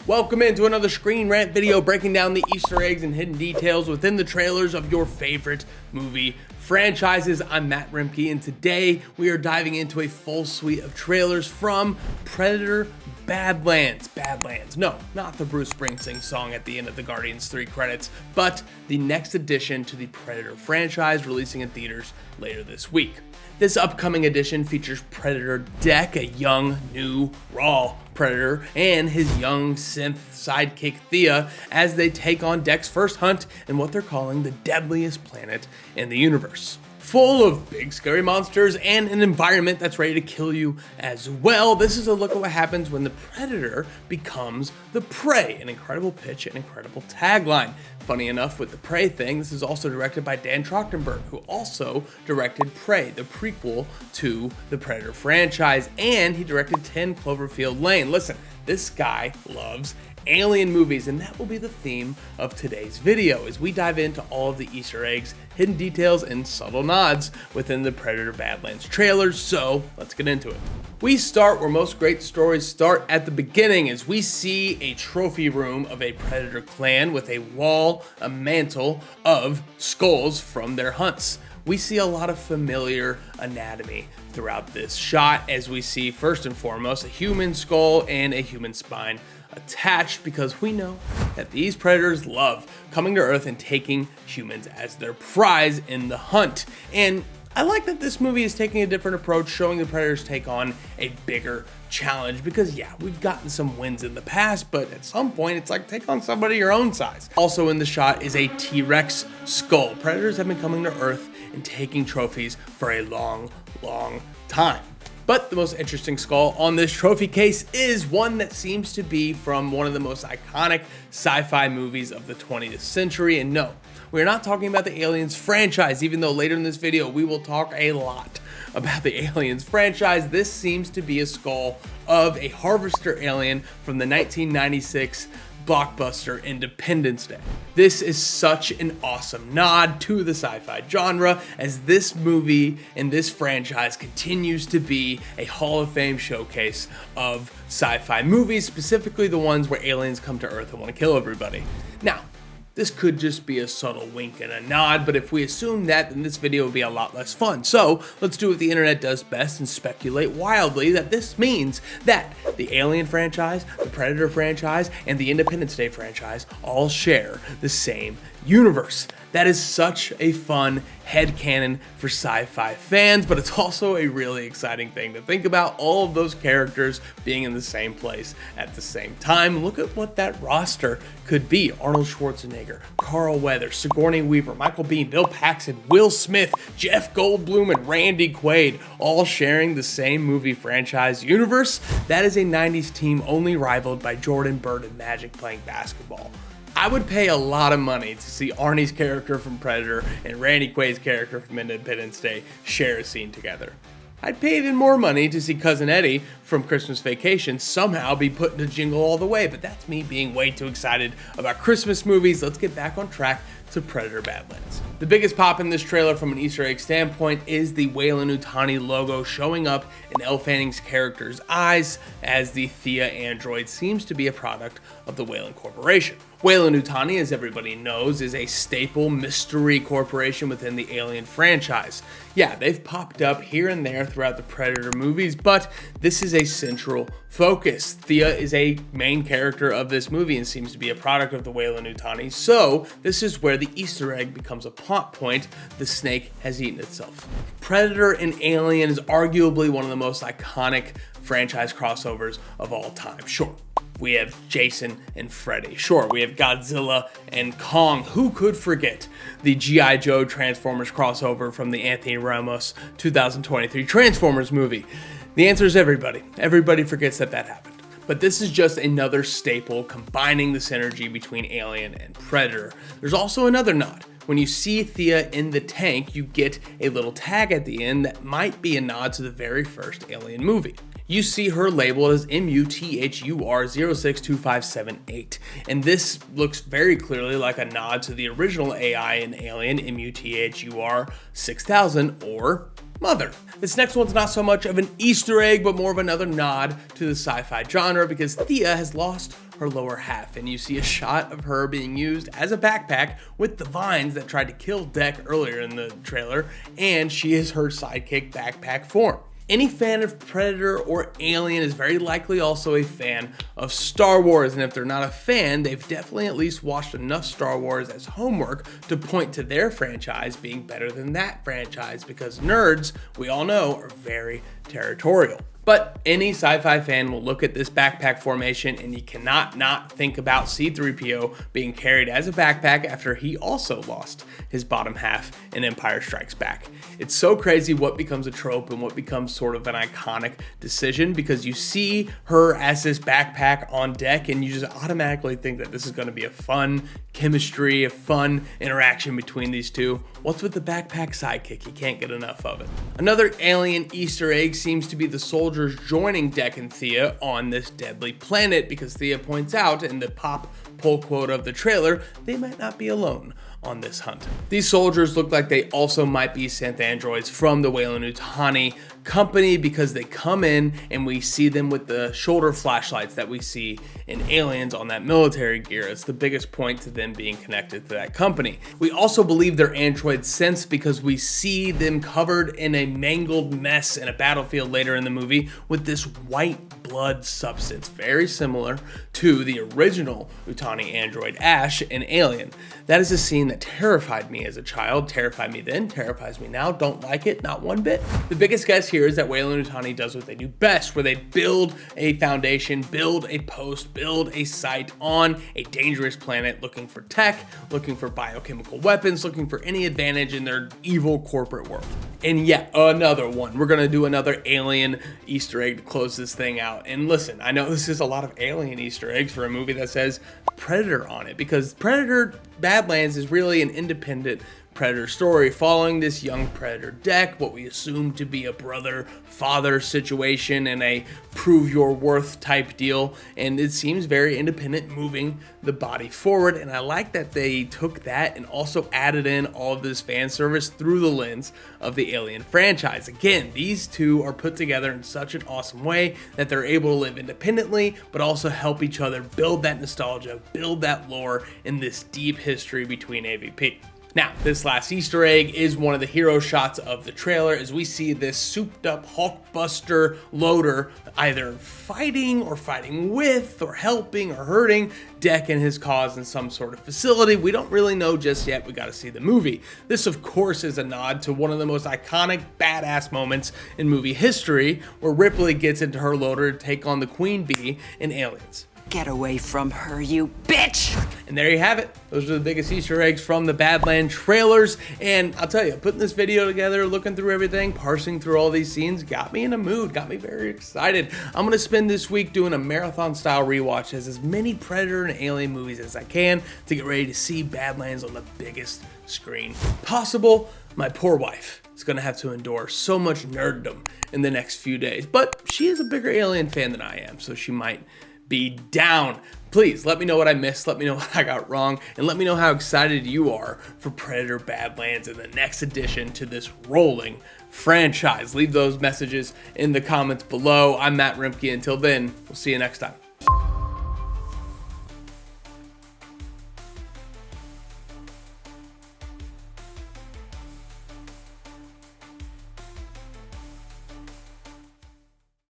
Welcome into another ScreenRant video breaking down the Easter eggs and hidden details within the trailers of your favorite movie franchises. I'm Matt Remy, and today we are diving into a full suite of trailers from Predator Badlands. Badlands. No, not the Bruce Springsteen song at the end of the Guardians 3 credits, but the next addition to the Predator franchise releasing in theaters later this week. This upcoming edition features Predator Dec, a young, new, raw Predator, and his young synth sidekick Thea as they take on Dec's first hunt in what they're calling the deadliest planet in the universe. Full of big scary monsters and an environment that's ready to kill you as well. This is a look at what happens when the Predator becomes the prey. An incredible pitch, an incredible tagline. Funny enough, with the Prey thing, this is also directed by Dan Trachtenberg, who also directed Prey, the prequel to the Predator franchise, and he directed 10 Cloverfield Lane. Listen, this guy loves alien movies, and that will be the theme of today's video as we dive into all of the Easter eggs, hidden details, and subtle nods within the Predator Badlands trailers, so let's get into it. We start where most great stories start, at the beginning, as we see a trophy room of a Predator clan with a wall, a mantle of skulls from their hunts. We see a lot of familiar anatomy throughout this shot, as we see first and foremost a human skull and a human spine attached, because we know that these predators love coming to Earth and taking humans as their prize in the hunt. And I like that this movie is taking a different approach, showing the predators take on a bigger challenge, because yeah, we've gotten some wins in the past, but at some point it's like, take on somebody your own size. Also in the shot is a T-Rex skull. Predators have been coming to Earth and taking trophies for a long time. But the most interesting skull on this trophy case is one that seems to be from one of the most iconic sci-fi movies of the 20th century. And no, we're not talking about the Aliens franchise, even though later in this video we will talk a lot about the Aliens franchise. This seems to be a skull of a harvester alien from the 1996 blockbuster Independence Day. This is such an awesome nod to the sci-fi genre, as this movie and this franchise continues to be a Hall of Fame showcase of sci-fi movies, specifically the ones where aliens come to Earth and want to kill everybody. Now, this could just be a subtle wink and a nod, but if we assume that, then this video would be a lot less fun. So let's do what the internet does best and speculate wildly that this means that the Alien franchise, the Predator franchise, and the Independence Day franchise all share the same universe. That is such a fun headcanon for sci-fi fans, but it's also a really exciting thing to think about, all of those characters being in the same place at the same time. Look at what that roster could be. Arnold Schwarzenegger, Carl Weathers, Sigourney Weaver, Michael Biehn, Bill Paxton, Will Smith, Jeff Goldblum, and Randy Quaid, all sharing the same movie franchise universe. That is a 90s team only rivaled by Jordan Bird and Magic playing basketball. I would pay a lot of money to see Arnie's character from Predator and Randy Quaid's character from Independence Day share a scene together. I'd pay even more money to see Cousin Eddie from Christmas Vacation somehow be put into Jingle All the Way, but that's me being way too excited about Christmas movies. Let's get back on track to Predator Badlands. The biggest pop in this trailer from an Easter egg standpoint is the Weyland-Yutani logo showing up in Elle Fanning's character's eyes, as the Thea android seems to be a product of the Weyland Corporation. Weyland-Yutani, as everybody knows, is a staple mystery corporation within the Alien franchise. Yeah, they've popped up here and there throughout the Predator movies, but this is a central focus. Thea is a main character of this movie and seems to be a product of the Weyland-Yutani, so this is where the Easter egg becomes a plot point. The snake has eaten itself. Predator and Alien is arguably one of the most iconic franchise crossovers of all time. Sure, we have Jason and Freddy. Sure, we have Godzilla and Kong. Who could forget the G.I. Joe Transformers crossover from the Anthony Ramos 2023 Transformers movie? The answer is everybody. Everybody forgets that happened. But this is just another staple combining the synergy between Alien and Predator. There's also another nod. When you see Thea in the tank, you get a little tag at the end that might be a nod to the very first Alien movie. You see her labeled as MUTHUR 062578, and this looks very clearly like a nod to the original AI in Alien, MUTHUR 6000, or Mother. This next one's not so much of an Easter egg, but more of another nod to the sci-fi genre, because Thea has lost her lower half, and you see a shot of her being used as a backpack with the vines that tried to kill Dec earlier in the trailer, and she is her sidekick backpack form. Any fan of Predator or Alien is very likely also a fan of Star Wars, and if they're not a fan, they've definitely at least watched enough Star Wars as homework to point to their franchise being better than that franchise, because nerds, we all know, are very territorial. But any sci-fi fan will look at this backpack formation, and you cannot not think about C-3PO being carried as a backpack after he also lost his bottom half in Empire Strikes Back. It's so crazy what becomes a trope and what becomes sort of an iconic decision, because you see her as this backpack on deck and you just automatically think that this is going to be a fun chemistry, a fun interaction between these two. What's with the backpack sidekick? You can't get enough of it. Another Alien Easter egg seems to be the soldiers joining Dec and Thea on this deadly planet, because Thea points out in the pop pull quote of the trailer, they might not be alone on this hunt. These soldiers look like they also might be synth androids from the Weyland-Yutani company, because they come in and we see them with the shoulder flashlights that we see in Aliens on that military gear. It's the biggest point to them being connected to that company. We also believe they're android synths because we see them covered in a mangled mess in a battlefield later in the movie with this white blood substance, very similar to the original Yutani android Ash in Alien. That is a scene that terrified me as a child, terrified me then, terrifies me now, don't like it, not one bit. The biggest guess here is that Weyland-Yutani does what they do best, where they build a foundation, build a post, build a site on a dangerous planet, looking for tech, looking for biochemical weapons, looking for any advantage in their evil corporate world. And yet another one, we're gonna do another Alien Easter egg to close this thing out. And listen, I know this is a lot of Alien Easter eggs for a movie that says Predator on it, because Predator Badlands is really an independent Predator story following this young Predator Dec, what we assume to be a brother-father situation and a prove your worth type deal, and it seems very independent, moving the body forward. And I like that they took that and also added in all of this fan service through the lens of the Alien franchise. Again, these two are put together in such an awesome way that they're able to live independently but also help each other build that nostalgia, build that lore in this deep history between AVP. Now, this last Easter egg is one of the hero shots of the trailer, as we see this souped up Hulkbuster loader either fighting with or helping or hurting Dec and his cause in some sort of facility. We don't really know just yet. We got to see the movie. This, of course, is a nod to one of the most iconic badass moments in movie history, where Ripley gets into her loader to take on the Queen Bee in Aliens. Get away from her, you bitch! And there you have it. Those are the biggest Easter eggs from the Badlands trailers. And I'll tell you, putting this video together, looking through everything, parsing through all these scenes, got me in a mood, got me very excited. I'm gonna spend this week doing a marathon style rewatch as many Predator and Alien movies as I can to get ready to see Badlands on the biggest screen possible. My poor wife is gonna have to endure so much nerddom in the next few days, but she is a bigger Alien fan than I am, so she might be down. Please let me know what I missed, let me know what I got wrong, and let me know how excited you are for Predator Badlands and the next addition to this rolling franchise. Leave those messages in the comments below. I'm Matt Remy. Until then, we'll see you next time.